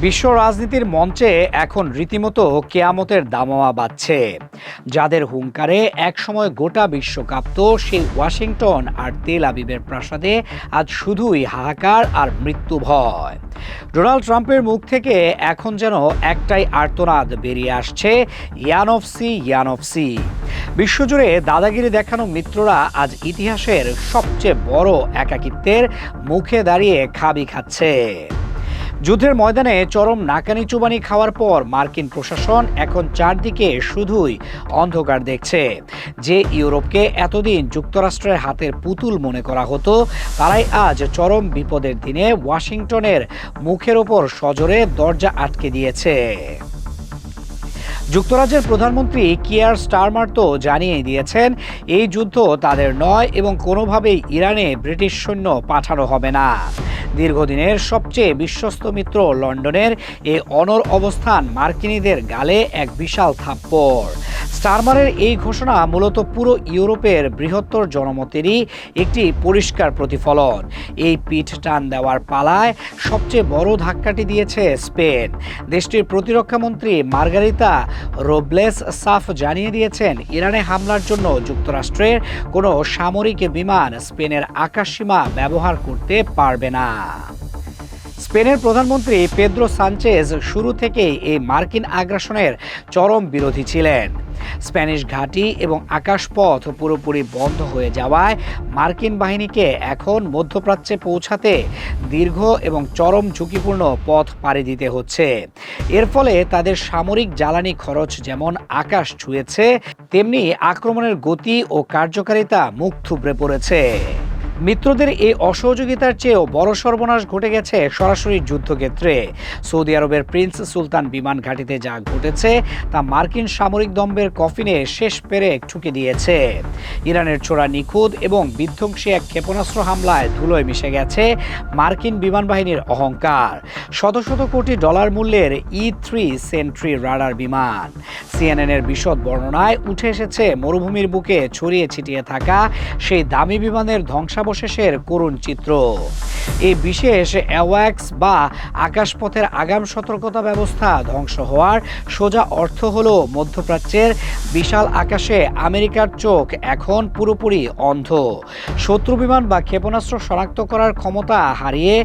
বিশ্ব রাজনীতির মঞ্চে এখন রীতিমতো কেয়ামতের দামামা বাজছে। যাদের হুঙ্কারে একসময় গোটা বিশ্ব কাঁপত, সেই ওয়াশিংটন আর তেল আবিবের প্রাসাদে আজ শুধুই হাহাকার আর মৃত্যু ভয়। ডোনাল্ড ট্রাম্পের মুখ থেকে এখন যেন একটাই আর্তনাদ বেরিয়ে আসছে, ইয়ানফসি ইয়ানফসি। বিশ্বজুড়ে দাদাগিরি দেখানো মিত্ররা আজ ইতিহাসের সবচেয়ে বড় একাকিত্বের মুখে দাঁড়িয়ে খাবি খাচ্ছে। যুদ্ধের ময়দানে চরম নাকানি চুবানি খাওয়ার পর মার্কিন প্রশাসন এখন চারদিকে শুধুই অন্ধকার দেখছে। যে ইউরোপকে এতদিন যুক্তরাষ্ট্রের হাতের পুতুল মনে করা হতো, তারাই আজ চরম বিপদের দিনে ওয়াশিংটনের মুখের ওপর সজোরে দরজা আটকে দিয়েছে। যুক্তরাজ্যের প্রধানমন্ত্রী কিয়ার স্টারমার তো জানিয়ে দিয়েছেন, এই যুদ্ধ তাদের নয় এবং কোনোভাবেই ইরানে ব্রিটিশ সৈন্য পাঠানো হবে না। দীর্ঘদিনের সবচেয়ে বিশ্বস্ত মিত্র লন্ডনের এই অনড় অবস্থান মার্কিনীদের গালে এক বিশাল থাপ্পড়। স্টারমারের এই ঘোষণা মূলত পুরো ইউরোপের বৃহত্তর জনমতেরই একটি পরিষ্কার প্রতিফলন। এই পিঠ টান দেওয়ার পালায় সবচেয়ে বড় ধাক্কাটি দিয়েছে স্পেন। দেশটির প্রতিরক্ষামন্ত্রী মার্গারিতা রোবলেস সাফ জানিয়ে দিয়েছেন, ইরানে হামলার জন্য যুক্তরাষ্ট্রের কোনো সামরিক বিমান স্পেনের আকাশসীমা ব্যবহার করতে পারবে না। স্পেনের প্রধানমন্ত্রী পেদ্রো সানচেজ শুরু থেকেই এই মার্কিন আগ্রাসনের চরম বিরোধী ছিলেন। স্প্যানিশ ঘাঁটি এবং আকাশপথ পুরোপুরি বন্ধ হয়ে যাওয়ায় মার্কিন বাহিনীকে এখন মধ্যপ্রাচ্যে পৌঁছাতে দীর্ঘ এবং চরম ঝুঁকিপূর্ণ পথ পাড়ি দিতে হচ্ছে। এর ফলে তাদের সামরিক জ্বালানি খরচ যেমন আকাশ ছুঁয়েছে, তেমনি আক্রমণের গতি ও কার্যকারিতা মুখ থুবড়ে পড়েছে। মিত্রদের এই অসহযোগিতার চেয়েও বড় সর্বনাশ ঘটে গেছে সরাসরি যুদ্ধক্ষেত্রে। সৌদি আরবের প্রিন্স সুলতান বিমান ঘাঁটিতে যা ঘটেছে তা মার্কিন সামরিক দম্ভের কফিনে শেষ পেরেক ঠুকে দিয়েছে। ইরানের ছোড়া নিখুঁত এবং বিধ্বংসী এক ক্ষেপণাস্ত্র হামলায় ধুলোয় মিশে গেছে মার্কিন বিমান বাহিনীর অহংকার। শত শত কোটি ডলার মূল্যের E-3 সেন্ট্রি রাডার বিমান। সিএনএনের বিশদ বর্ণনায় উঠে এসেছে মরুভূমির বুকে ছড়িয়ে ছিটিয়ে থাকা সেই দামি বিমানের ধ্বংসাবশেষের করুণ চিত্র। এই বিশেষ অ্যাওয়াক্স বা আকাশপথের আগাম সতর্কতা ব্যবস্থা ধ্বংস হওয়ার সোজা অর্থ হলো মধ্যপ্রাচ্যের বিশাল আকাশে আমেরিকার চোখ এখন পুরোপুরি অন্ধ। শত্রু বিমান বা ক্ষেপণাস্ত্র শনাক্ত করার ক্ষমতা হারিয়ে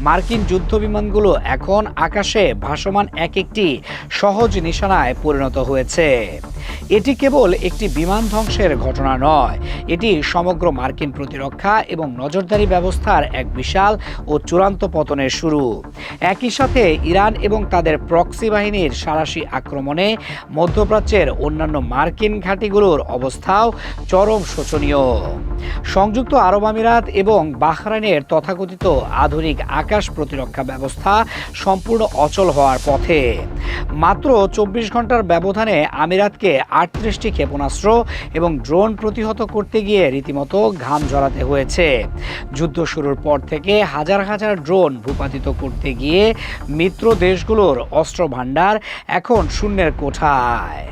মার্কিন যুদ্ধ বিমানগুলো এখন আকাশে ভাসমান এক একটি সহজ নিশানায় পরিণত হয়েছে। এটি কেবল একটি বিমান ধ্বংসের ঘটনা নয়, এটি সমগ্র মার্কিন প্রতিরক্ষা এবং নজরদারি ব্যবস্থার এক বিশাল ও চূড়ান্ত পতনের শুরু। একই সাথে ইরান এবং তাদের প্রক্সি বাহিনীর সাঁড়াশি আক্রমণে মধ্যপ্রাচ্যের অন্যান্য মার্কিন ঘাঁটিগুলোর অবস্থাও চরম শোচনীয়। সংযুক্ত আরব আমিরাত এবং বাহরাইনের তথাকথিত আধুনিক আকাশ প্রতিরক্ষা ব্যবস্থা সম্পূর্ণ অচল হওয়ার পথে। মাত্র 24 ঘন্টার ব্যবধানে আমিরাতকে 38টি ক্ষেপণাস্ত্র এবং ড্রোন প্রতিহত করতে গিয়ে রীতিমতো ঘাম ঝরাতে হয়েছে। যুদ্ধ শুরুর পর থেকে হাজার হাজার ড্রোন ভূপাতিত করতে গিয়ে মিত্র দেশগুলোর অস্ত্র ভাণ্ডার এখন শূন্যের কোঠায়।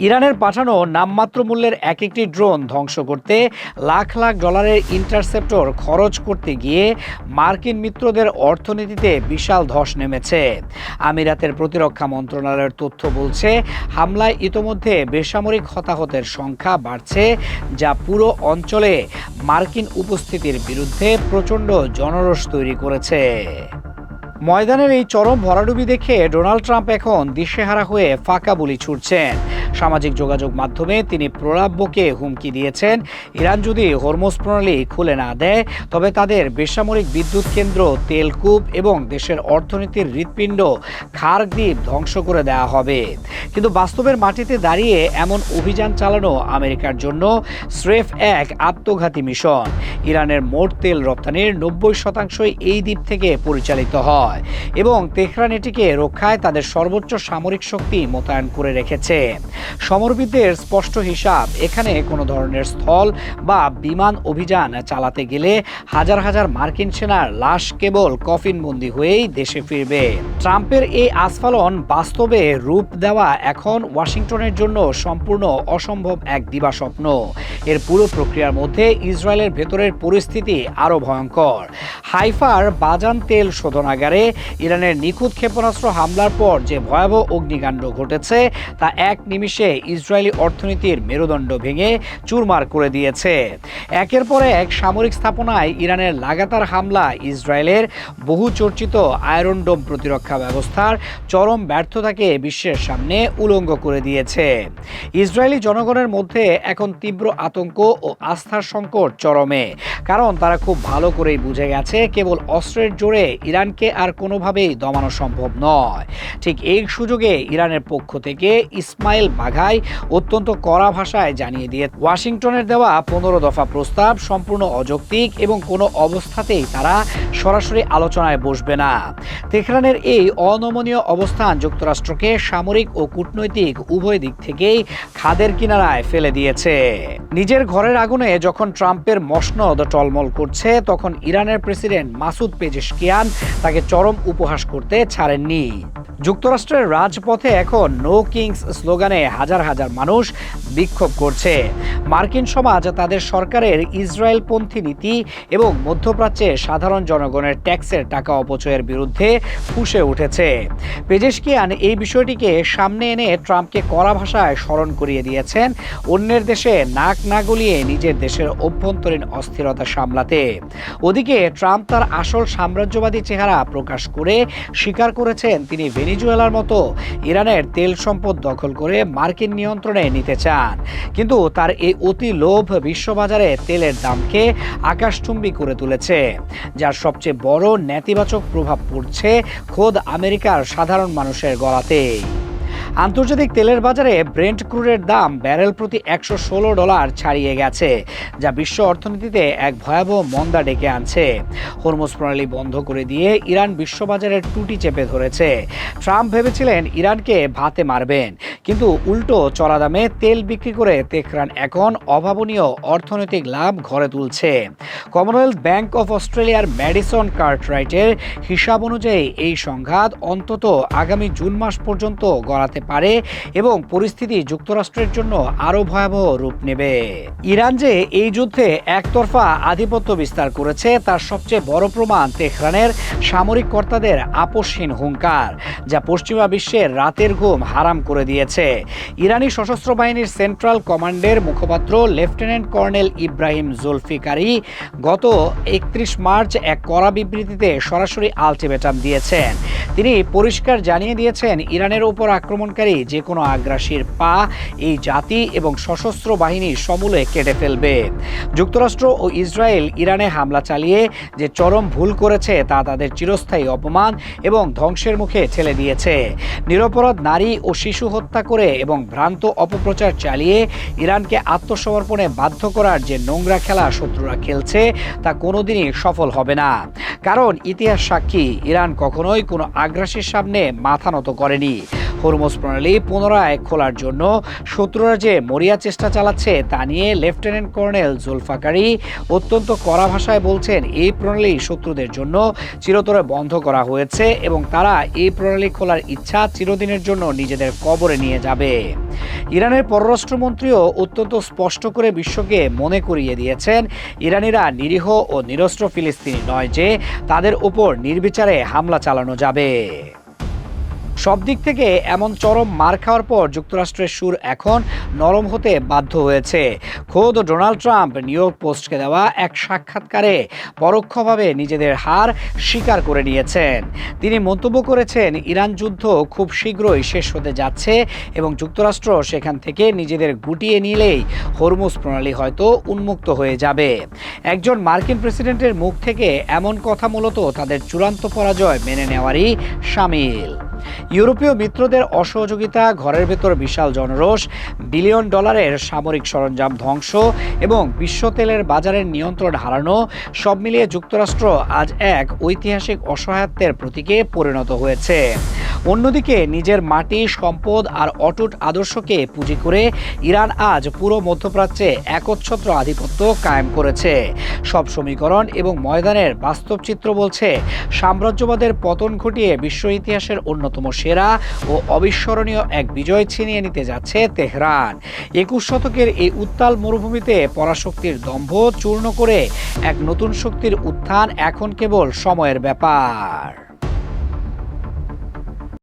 ইরানের পাঠানো নামমাত্র মূল্যের এক একটি ড্রোন ধ্বংস করতে লাখ লাখ ডলারের ইন্টারসেপ্টর খরচ করতে গিয়ে মার্কিন মিত্রদের অর্থনীতিতে বিশাল ধস নেমেছে। আমিরাতের প্রতিরক্ষা মন্ত্রণালয়ের তথ্য বলছে, হামলায় ইতোমধ্যে বেসামরিক হতাহতের সংখ্যা বাড়ছে, যা পুরো অঞ্চলে মার্কিন উপস্থিতির বিরুদ্ধে প্রচণ্ড জনরোষ তৈরি করেছে। ময়দানের এই চরম ভরাডুবি দেখে ডোনাল্ড ট্রাম্প এখন দিশেহারা হয়ে ফাঁকা বুলি ছুটছেন। সামাজিক যোগাযোগ মাধ্যমে তিনি প্রলাব্যকে হুমকি দিয়েছেন, ইরান যদি হরমুজ প্রণালী খুলে না দেয় তবে তাদের বেসামরিক বিদ্যুৎ কেন্দ্র, তেলকূপ এবং দেশের অর্থনীতির হৃৎপিণ্ড খার্ক দ্বীপ ধ্বংস করে দেওয়া হবে। কিন্তু বাস্তবের মাটিতে দাঁড়িয়ে এমন অভিযান চালানো আমেরিকার জন্য স্রেফ এক আত্মঘাতী মিশন। ইরানের মোট তেল রপ্তানির 90% এই দ্বীপ থেকে পরিচালিত হয় এবং তেহরান এটিকে রক্ষায় তাদের সর্বোচ্চ সামরিক শক্তি মোতায়েন করে রেখেছে। সমরবিদদের স্পষ্ট হিসাব, এখানে কোনো ধরনের স্থল বা বিমান অভিযান চালাতে গেলে হাজার হাজার মার্কিন সেনার লাশ কেবল কফিনবন্দি হয়েই দেশে ফিরবে। ট্রাম্পের এই আস্ফালন বাস্তবে রূপ দেওয়া এখন ওয়াশিংটনের জন্য সম্পূর্ণ অসম্ভব এক দিবাস্বপ্ন। এর পুরো প্রক্রিয়ার মধ্যে ইসরায়েলের ভেতরের পরিস্থিতি আরও ভয়ঙ্কর। হাইফার বাজান তেল শোধনাগারে পারে ইরানের নিখুঁত ক্ষেপণাস্ত্র হামলার পর যে ভয়াবহ অগ্নিকাণ্ড ঘটেছে তা এক নিমিষে ইসরায়েলি অর্থনীতির মেরুদণ্ড ভেঙে চুরমার করে দিয়েছে। একের পর এক সামরিক স্থাপনায় ইরানের লাগাতার হামলা ইসরায়েলের বহু চর্চিত আয়রন ডোম প্রতিরক্ষা ব্যবস্থার চরম ব্যর্থতাকে বিশ্বের সামনে উলঙ্গ করে দিয়েছে। ইসরায়েলি জনগণের মধ্যে এখন তীব্র আতঙ্ক ও আস্থার সংকট চরমে, কারণ তারা খুব ভালো করেই বুঝে গেছে কেবল অস্ত্রের জোরে ইরানকে আর কোনোভাবেই দমানো সম্ভব নয়। ঠিক এই সুযোগে ইরানের পক্ষ থেকে ইসমাইল বাঘাই অত্যন্ত কড়া ভাষায় জানিয়ে দিয়ে ওয়াশিংটনের দেওয়া 15 দফা প্রস্তাব সম্পূর্ণ অযৌক্তিক এবং কোনো অবস্থাতেই তারা সরাসরি আলোচনায় বসবে না। তেহরানের এই অনমনীয় অবস্থান যুক্তরাষ্ট্রকে সামরিক ও কূটনৈতিক উভয় দিক থেকেই খাদের কিনারায় ফেলে দিয়েছে। নিজের ঘরের আগুনে যখন ট্রাম্পের মসনদ টলমল করছে, তখন ইরানের প্রেসিডেন্ট মাসুদ পেজেশকিয়ান তাকে চরম উপহাস করতে ছাড়েননি। যুক্তরাষ্ট্রের রাজপথে এখন নো কিংস স্লোগানে হাজার হাজার মানুষ বিক্ষোভ করছে। মার্কিন সমাজ তাদের সরকারের ইসরায়েলপন্থী নীতি এবং মধ্যপ্রাচ্যে সাধারণ জনগণের ট্যাক্সের টাকা অপচয়ের বিরুদ্ধে ফুঁসে উঠেছে। পেজেশকিয়ান এই বিষয়টিকে সামনে এনে ট্রাম্পকে কড়া ভাষায় স্মরণ করিয়ে দিয়েছেন অন্যের দেশে নাক না গলিয়ে নিজের দেশের অভ্যন্তরীণ অস্থিরতা সামলাতে। ওদিকে ট্রাম্প তার আসল সাম্রাজ্যবাদী চেহারা প্রকাশ করে স্বীকার করেছেন তিনি ভেনেজুয়েলার মতো ইরানের তেল সম্পদ দখল করে মার্কিন নিয়ন্ত্রণে নিতে চান, কিন্তু তার এই অতি লোভ বিশ্ববাজারে তেলের দামকে আকাশচুম্বী করে তুলেছে, যার সবচেয়ে বড় নেতিবাচক প্রভাব পড়ছে খোদ আমেরিকার সাধারণ মানুষের গলাতে। আন্তর্জাতিক তেলের বাজারে ব্রেন্ট ক্রুডের দাম ব্যারেল প্রতি $116 ছাড়িয়ে গেছে, যা বিশ্ব অর্থনীতিতে এক ভয়াবহ মন্দা ডেকে আনছে। হরমুজ প্রণালী বন্ধ করে দিয়ে ইরান বিশ্ববাজারের টুটি চেপে ধরেছে। ট্রাম্প ভেবেছিলেন ইরানকে ভাতে মারবেন, কিন্তু উল্টো চড়া দামে তেল বিক্রি করে তেহরান এখন অভাবনীয় অর্থনৈতিক লাভ ঘরে তুলছে। কমনওয়েলথ ব্যাংক অফ অস্ট্রেলিয়ার ম্যাডিসন কার্টরাইটের হিসাব অনুযায়ী এই সংঘাত অন্তত আগামী জুন মাস পর্যন্ত গড়াতে পারে এবং পরিস্থিতি যুক্তরাষ্ট্রের জন্য আরো ভয়াবহ রূপ নেবে। ইরান যে এই যুদ্ধে একতরফা আধিপত্য বিস্তার করেছে তার সবচেয়ে বড় প্রমাণ তেহরানের সামরিক কর্তাদের আপোষহীন হুঙ্কার, যা পশ্চিমা বিশ্বের রাতের ঘুম হারাম করে দিয়েছে। ইরানি সশস্ত্র বাহিনীর সেন্ট্রাল কমান্ডের মুখপাত্র লেফটেন্যান্ট কর্নেল ইব্রাহিম জুলফিকারি গত 31 মার্চ এক কড়া বিবৃতিতে সরাসরি আলটিমেটাম দিয়েছেন। তিনি পরিষ্কার জানিয়ে দিয়েছেন ইরানের উপর আক্রমণকারী যে কোনো আগ্রাসীর পা এই জাতি এবং সশস্ত্র বাহিনী সমূলে কেটে ফেলবে। যুক্তরাষ্ট্র ও ইসরায়েল ইরানে হামলা চালিয়ে যে চরম ভুল করেছে তা তাদের চিরস্থায়ী অপমান এবং ধ্বংসের মুখে ঠেলে দিয়েছে। নিরপরাধ নারী ও শিশু হত্যা করে এবং ভ্রান্ত অপপ্রচার চালিয়ে ইরানকে আত্মসমর্পণে বাধ্য করার যে নোংরা খেলা শত্রুরা খেলছে তা কোনোদিনই সফল হবে না, কারণ ইতিহাস সাক্ষী ইরান কখনোই কোনো আগ্রাসীর সামনে মাথা নত করেনি। হরমুজ প্রণালী পুনরায় খোলার জন্য শত্রুরা যে মরিয়া চেষ্টা চালাচ্ছে তা নিয়ে লেফটেন্যান্ট কর্নেল জুলফিকারি অত্যন্ত কড়া ভাষায় বলছেন এই প্রণালী শত্রুদের জন্য চিরতরে বন্ধ করা হয়েছে এবং তারা এই প্রণালী খোলার ইচ্ছা চিরদিনের জন্য নিজেদের কবরে নিয়ে যাবে। ইরানের পররাষ্ট্রমন্ত্রীও অত্যন্ত স্পষ্ট করে বিশ্বকে মনে করিয়ে দিয়েছেন ইরানিরা নিরীহ ও নিরস্ত্র ফিলিস্তিনি নয় যে তাদের উপর নির্বিচারে হামলা চালানো যাবে। সব দিক থেকে এমন চরম মার খাওয়ার পর যুক্তরাষ্ট্রের সুর এখন নরম হতে বাধ্য হয়েছে। খোদ ডোনাল্ড ট্রাম্প নিউ ইয়র্ক পোস্টকে দেওয়া এক সাক্ষাৎকারে পরোক্ষভাবে নিজেদের হার স্বীকার করে নিয়েছেন। তিনি মন্তব্য করেছেন ইরান যুদ্ধ খুব শীঘ্রই শেষ হতে যাচ্ছে এবং যুক্তরাষ্ট্র সেখান থেকে নিজেদের গুটিয়ে নিলেই হরমুজ প্রণালী হয়তো উন্মুক্ত হয়ে যাবে। একজন মার্কিন প্রেসিডেন্টের মুখ থেকে এমন কথা মূলত তাদের চূড়ান্ত পরাজয় মেনে নেওয়ারই শামিল। ইউরোপীয় মিত্রদের অসহযোগিতা, ঘরের ভেতর বিশাল জনরোষ, বিলিয়ন ডলারের সামরিক সরঞ্জাম ধ্বংস এবং বিশ্ব তেলের বাজারের নিয়ন্ত্রণ হারানো সব মিলিয়ে যুক্তরাষ্ট্র আজ এক ঐতিহাসিক অসহায়ত্বের প্রতীকে পরিণত হয়েছে। অন্যদিকে নিজের মাটি, সম্পদ আর অটুট আদর্শকে পুঁজি করে ইরান আজ পুরো মধ্যপ্রাচ্যে একচ্ছত্র আধিপত্য কায়েম করেছে। সব সমীকরণ এবং ময়দানের বাস্তব চিত্র বলছে সাম্রাজ্যবাদের পতন ঘটিয়ে বিশ্ব ইতিহাসের অন্যতম সেরা ও অবিস্মরণীয় এক বিজয় ছিনিয়ে নিতে যাচ্ছে তেহরান। 21 শতকের এই উত্তাল মরুভূমিতে পরাশক্তির দম্ভ চূর্ণ করে এক নতুন শক্তির উত্থান এখন কেবল সময়ের ব্যাপার।